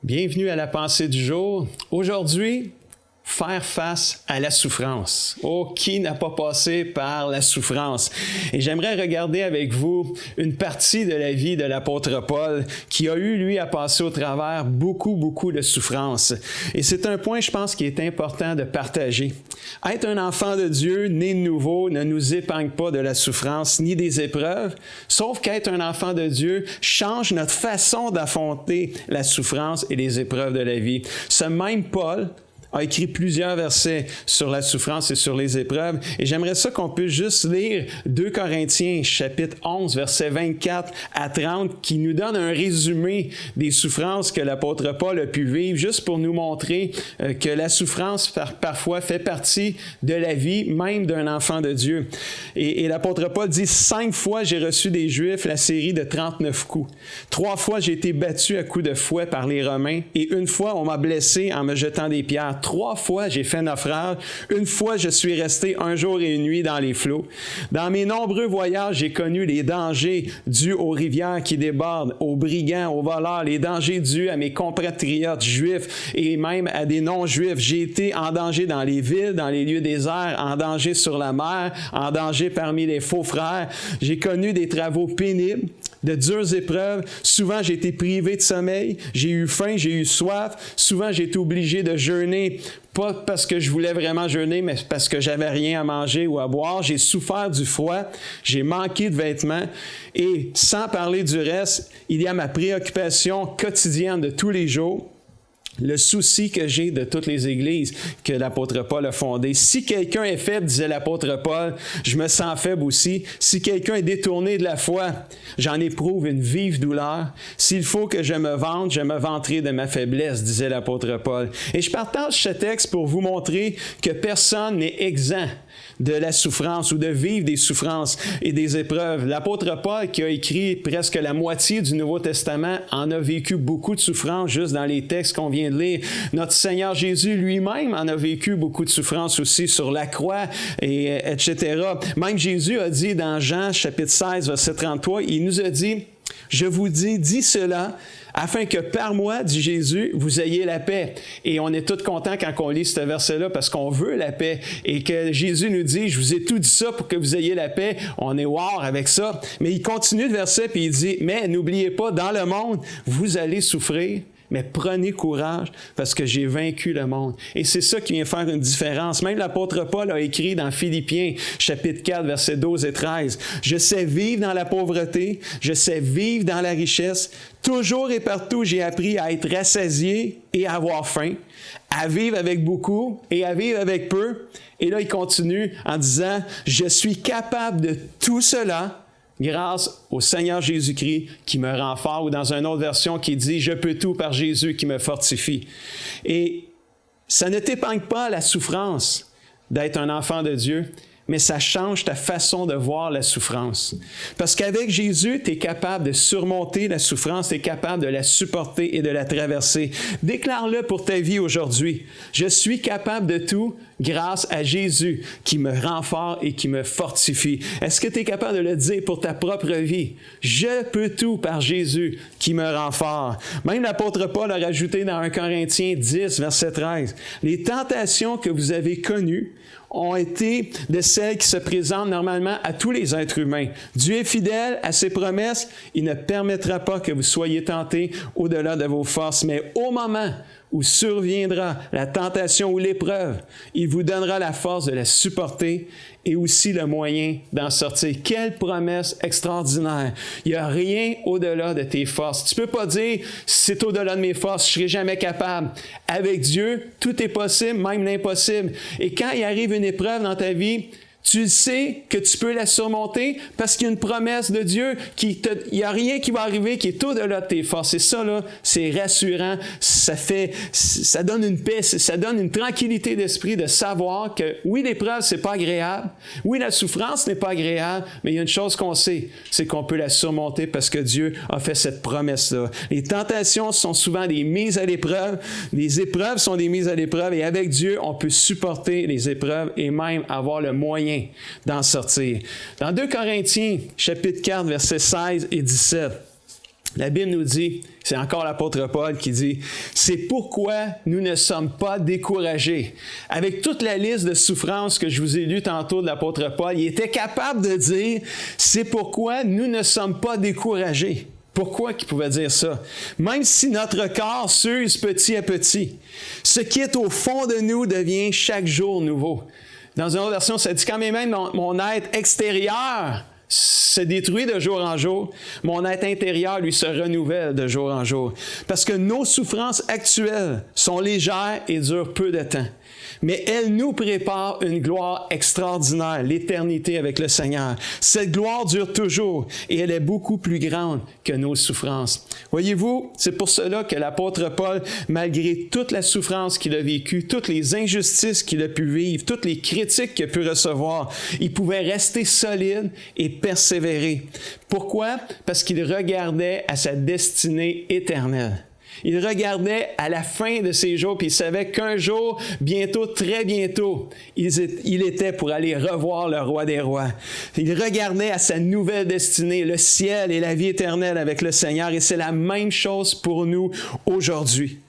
Bienvenue à la pensée du jour. Aujourd'hui, faire face à la souffrance. Oh, qui n'a pas passé par la souffrance? Et j'aimerais regarder avec vous une partie de la vie de l'apôtre Paul qui a eu, lui, à passer au travers beaucoup de souffrance. Et c'est un point, je pense, qui est important de partager. Être un enfant de Dieu, né de nouveau, ne nous épargne pas de la souffrance ni des épreuves, sauf qu'être un enfant de Dieu change notre façon d'affronter la souffrance et les épreuves de la vie. Ce même Paul a écrit plusieurs versets sur la souffrance et sur les épreuves. Et j'aimerais ça qu'on puisse juste lire 2 Corinthiens, chapitre 11, versets 24 à 30, qui nous donne un résumé des souffrances que l'apôtre Paul a pu vivre, juste pour nous montrer que la souffrance, parfois, fait partie de la vie, même d'un enfant de Dieu. Et l'apôtre Paul dit, 5 fois j'ai reçu des Juifs la série de 39 coups. 3 fois j'ai été battu à coups de fouet par les Romains. Et 1 fois, on m'a blessé en me jetant des pierres. 3 fois, j'ai fait naufrage. 1 fois, je suis resté 1 jour et 1 nuit dans les flots. Dans mes nombreux voyages, j'ai connu les dangers dus aux rivières qui débordent, aux brigands, aux voleurs, les dangers dus à mes compatriotes juifs et même à des non-juifs. J'ai été en danger dans les villes, dans les lieux déserts, en danger sur la mer, en danger parmi les faux frères. J'ai connu des travaux pénibles, de dures épreuves. Souvent, j'ai été privé de sommeil. J'ai eu faim, j'ai eu soif. Souvent, j'ai été obligé de jeûner. Pas parce que je voulais vraiment jeûner, mais parce que j'avais rien à manger ou à boire. J'ai souffert du froid. J'ai manqué de vêtements. Et sans parler du reste, il y a ma préoccupation quotidienne de tous les jours. Le souci que j'ai de toutes les églises que l'apôtre Paul a fondées. Si quelqu'un est faible, disait l'apôtre Paul, je me sens faible aussi. Si quelqu'un est détourné de la foi, j'en éprouve une vive douleur. S'il faut que je me vante, je me vanterai de ma faiblesse, disait l'apôtre Paul. Et je partage ce texte pour vous montrer que personne n'est exempt de la souffrance ou de vivre des souffrances et des épreuves. L'apôtre Paul, qui a écrit presque la moitié du Nouveau Testament, en a vécu beaucoup de souffrances juste dans les textes qu'on vient de lire. Notre Seigneur Jésus lui-même en a vécu beaucoup de souffrances aussi sur la croix, etc. Même Jésus a dit dans Jean, chapitre 16, verset 33, il nous a dit, « Je vous dis cela, afin que par moi, dit Jésus, vous ayez la paix. » Et on est tous contents quand on lit ce verset-là parce qu'on veut la paix. Et que Jésus nous dit, je vous ai tout dit ça pour que vous ayez la paix. On est wow avec ça. Mais il continue le verset puis il dit, mais n'oubliez pas, dans le monde, vous allez souffrir. Mais prenez courage parce que j'ai vaincu le monde. Et c'est ça qui vient faire une différence. Même l'apôtre Paul a écrit dans Philippiens, chapitre 4, versets 12 et 13. « Je sais vivre dans la pauvreté, je sais vivre dans la richesse. Toujours et partout, j'ai appris à être rassasié et à avoir faim, à vivre avec beaucoup et à vivre avec peu. » Et là, il continue en disant, « Je suis capable de tout cela. » Grâce au Seigneur Jésus-Christ qui me rend fort, ou dans une autre version qui dit « Je peux tout par Jésus qui me fortifie ». Et ça ne t'épargne pas la souffrance d'être un enfant de Dieu, mais ça change ta façon de voir la souffrance. Parce qu'avec Jésus, tu es capable de surmonter la souffrance, tu es capable de la supporter et de la traverser. Déclare-le pour ta vie aujourd'hui. Je suis capable de tout grâce à Jésus qui me rend fort et qui me fortifie. Est-ce que tu es capable de le dire pour ta propre vie? Je peux tout par Jésus qui me rend fort. Même l'apôtre Paul a rajouté dans 1 Corinthiens 10, verset 13, « Les tentations que vous avez connues ont été de celles qui se présentent normalement à tous les êtres humains. Dieu est fidèle à ses promesses. Il ne permettra pas que vous soyez tentés au-delà de vos forces. Mais au moment où surviendra la tentation ou l'épreuve, il vous donnera la force de la supporter et aussi le moyen d'en sortir. » Quelle promesse extraordinaire! Il n'y a rien au-delà de tes forces. Tu ne peux pas dire « c'est au-delà de mes forces, je ne serai jamais capable ». Avec Dieu, tout est possible, même l'impossible. Et quand il arrive une épreuve dans ta vie, tu sais que tu peux la surmonter parce qu'il y a une promesse de Dieu, il n'y a rien qui va arriver qui est au-delà de tes forces. Et ça, là, c'est rassurant, ça donne une paix, ça donne une tranquillité d'esprit de savoir que oui, l'épreuve, c'est pas agréable, oui, la souffrance n'est pas agréable, mais il y a une chose qu'on sait, c'est qu'on peut la surmonter parce que Dieu a fait cette promesse-là. Les tentations sont souvent des mises à l'épreuve, les épreuves sont des mises à l'épreuve, et avec Dieu, on peut supporter les épreuves et même avoir le moyen d'en sortir. Dans 2 Corinthiens, chapitre 4, versets 16 et 17, La Bible nous dit, c'est encore l'apôtre Paul qui dit, c'est pourquoi nous ne sommes pas découragés. Avec toute la liste de souffrances que je vous ai lue tantôt de l'apôtre Paul, il était capable de dire, c'est pourquoi nous ne sommes pas découragés. Pourquoi qu'il pouvait dire ça? Même si notre corps s'use petit à petit, ce qui est au fond de nous devient chaque jour nouveau. Dans une autre version, ça dit quand même mon être extérieur se détruit de jour en jour, mon être intérieur, lui, se renouvelle de jour en jour. Parce que nos souffrances actuelles sont légères et durent peu de temps. Mais elles nous préparent une gloire extraordinaire, l'éternité avec le Seigneur. Cette gloire dure toujours et elle est beaucoup plus grande que nos souffrances. Voyez-vous, c'est pour cela que l'apôtre Paul, malgré toute la souffrance qu'il a vécue, toutes les injustices qu'il a pu vivre, toutes les critiques qu'il a pu recevoir, il pouvait rester solide et persévérer. Pourquoi? Parce qu'il regardait à sa destinée éternelle. Il regardait à la fin de ses jours, puis il savait qu'un jour, bientôt, très bientôt, il était pour aller revoir le roi des rois. Il regardait à sa nouvelle destinée, le ciel et la vie éternelle avec le Seigneur, et c'est la même chose pour nous aujourd'hui.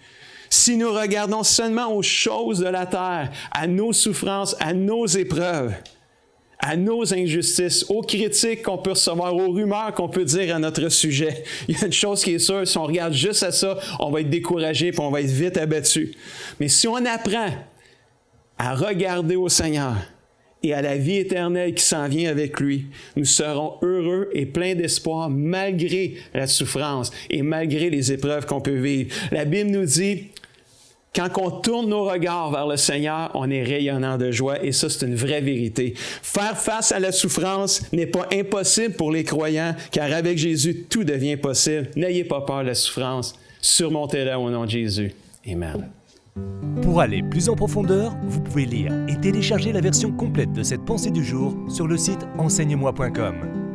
Si nous regardons seulement aux choses de la terre, à nos souffrances, à nos épreuves, à nos injustices, aux critiques qu'on peut recevoir, aux rumeurs qu'on peut dire à notre sujet. Il y a une chose qui est sûre, si on regarde juste à ça, on va être découragé et on va être vite abattu. Mais si on apprend à regarder au Seigneur et à la vie éternelle qui s'en vient avec lui, nous serons heureux et pleins d'espoir malgré la souffrance et malgré les épreuves qu'on peut vivre. La Bible nous dit, quand on tourne nos regards vers le Seigneur, on est rayonnant de joie et ça, c'est une vraie vérité. Faire face à la souffrance n'est pas impossible pour les croyants, car avec Jésus, tout devient possible. N'ayez pas peur de la souffrance. Surmontez-la au nom de Jésus. Amen. Pour aller plus en profondeur, vous pouvez lire et télécharger la version complète de cette pensée du jour sur le site enseigne-moi.com.